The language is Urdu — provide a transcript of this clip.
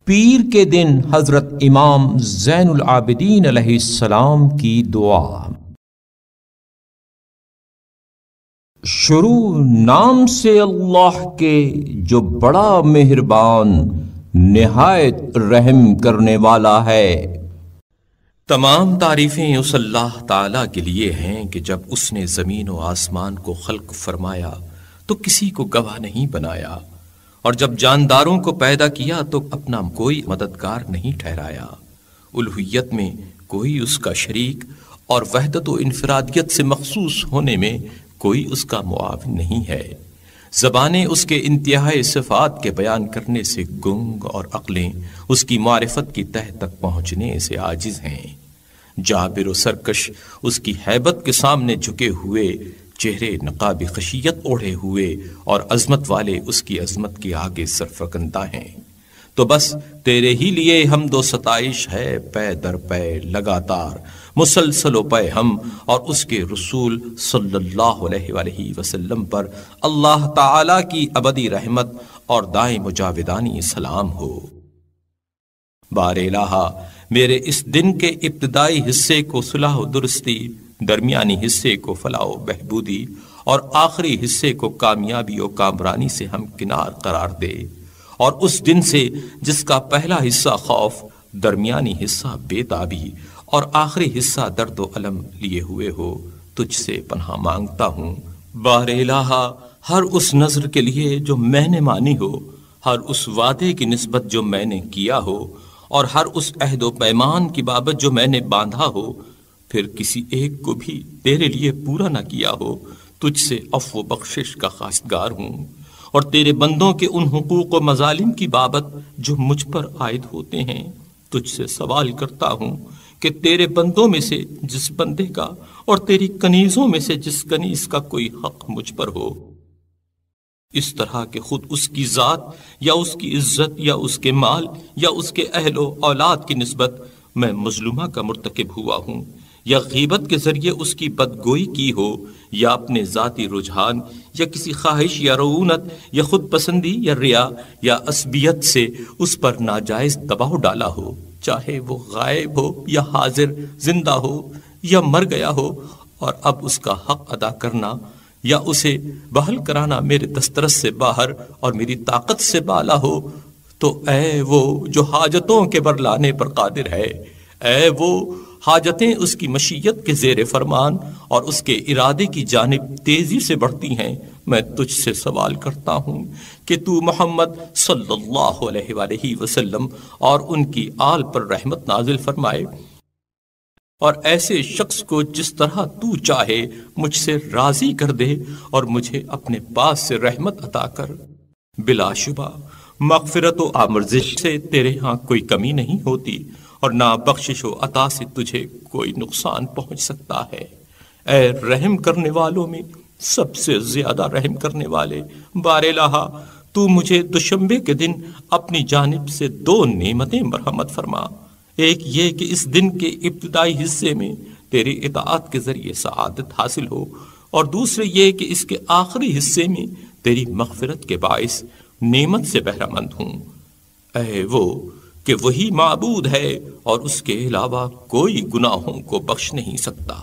پیر کے دن حضرت امام زین العابدین علیہ السلام کی دعا۔ شروع نام سے اللہ کے جو بڑا مہربان نہایت رحم کرنے والا ہے۔ تمام تعریفیں اس اللہ تعالیٰ کے لیے ہیں کہ جب اس نے زمین و آسمان کو خلق فرمایا تو کسی کو گواہ نہیں بنایا، اور جب جانداروں کو پیدا کیا تو اپنا کوئی مددگار نہیں ٹھہرایا۔ الوہیت میں کوئی اس کا شریک اور وحدت و انفرادیت سے مخصوص ہونے میں کوئی اس کا معاون نہیں ہے۔ زبانیں اس کے انتہائی صفات کے بیان کرنے سے گنگ اور عقلیں اس کی معرفت کی تہ تک پہنچنے سے عاجز ہیں۔ جابر و سرکش اس کی ہیبت کے سامنے جھکے ہوئے، چہرے نقاب خشیت اوڑھے ہوئے اور عظمت والے اس کی عظمت کے آگے سرفکندا ہیں۔ تو بس تیرے ہی لیے حمد و ستائش ہے پے در پے لگاتار، مسلسل و پے ہم اور اس کے رسول صلی اللہ علیہ وآلہ وسلم پر اللہ تعالی کی ابدی رحمت اور دائم و جاودانی سلام ہو۔ بار الہا، میرے اس دن کے ابتدائی حصے کو صلاح و درستی، درمیانی حصے کو فلاح و بہبودی اور آخری حصے کو کامیابی و کامرانی سے ہمکنار قرار دے، اور اس دن سے جس کا پہلا حصہ خوف، درمیانی حصہ بے تابی اور آخری حصہ درد و علم لیے ہوئے ہو، تجھ سے پناہ مانگتا ہوں۔ بار الہا، ہر اس نظر کے لیے جو میں نے مانی ہو، ہر اس وعدے کی نسبت جو میں نے کیا ہو، اور ہر اس عہد و پیمان کی بابت جو میں نے باندھا ہو، پھر کسی ایک کو بھی تیرے لیے پورا نہ کیا ہو، تجھ سے عفو و بخشش کا خواستگار ہوں، اور تیرے بندوں کے ان حقوق و مظالم کی بابت جو مجھ پر عائد ہوتے ہیں تجھ سے سوال کرتا ہوں کہ تیرے بندوں میں سے جس بندے کا اور تیری کنیزوں میں سے جس کنیز کا کوئی حق مجھ پر ہو، اس طرح کہ خود اس کی ذات یا اس کی عزت یا اس کے مال یا اس کے اہل و اولاد کی نسبت میں مظلومہ کا مرتکب ہوا ہوں، یا غیبت کے ذریعے اس کی بدگوئی کی ہو، یا اپنے ذاتی رجحان یا کسی خواہش یا رعونت یا خود پسندی یا ریا یا عصبیت سے اس پر ناجائز دباؤ ڈالا ہو، چاہے وہ غائب ہو یا حاضر، زندہ ہو یا مر گیا ہو، اور اب اس کا حق ادا کرنا یا اسے بحال کرانا میرے دسترس سے باہر اور میری طاقت سے بالا ہو، تو اے وہ جو حاجتوں کے برلانے پر قادر ہے، اے وہ حاجتیں اس کی مشیت کے زیر فرمان اور اس کے ارادے کی جانب تیزی سے بڑھتی ہیں، میں تجھ سے سوال کرتا ہوں کہ تو محمد صلی اللہ علیہ وآلہ وسلم اور ان کی آل پر رحمت نازل فرمائے، اور ایسے شخص کو جس طرح تو چاہے مجھ سے راضی کر دے، اور مجھے اپنے پاس سے رحمت عطا کر۔ بلا شبہ مغفرت و آمرزش سے تیرے ہاں کوئی کمی نہیں ہوتی، اور نہ بخشش و عطا سے تجھے کوئی نقصان پہنچ سکتا ہے۔ اے رحم کرنے والوں میں سب سے زیادہ رحم کرنے والے، بار الہا، تو مجھے دوشنبے کے دن اپنی جانب سے 2 نعمتیں مرحمت فرما، ایک یہ کہ اس دن کے ابتدائی حصے میں تیری اطاعت کے ذریعے سعادت حاصل ہو، اور دوسرے یہ کہ اس کے آخری حصے میں تیری مغفرت کے باعث نعمت سے بہرہ مند ہوں۔ اے وہ کہ وہی معبود ہے اور اس کے علاوہ کوئی گناہوں کو بخش نہیں سکتا۔